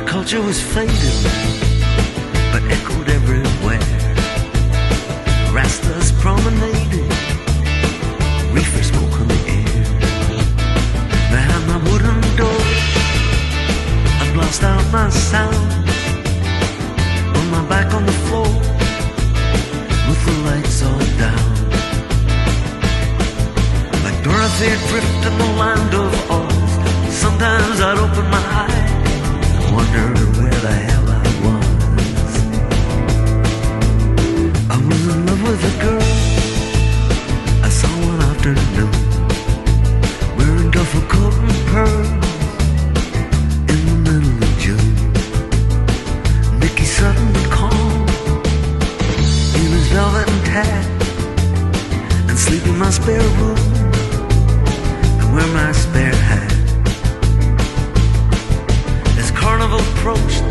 culture was fading, but echoed everywhere. Rastas promenading, reefer smoke on the air. Behind my wooden door, I've lost out my sound. On my back on the floor, with the lights all down. Like Dorothy adrift in the land of Oz, sometimes I'd open my eyes and wonder where the hell I was. I was in love with a girl I saw one afternoon, wearing duffel coat and pearls in the middle of June. Mickey Sutton would call in his velvet and tan and sleep in my spare room and wear my spare hat. As Carnival approached,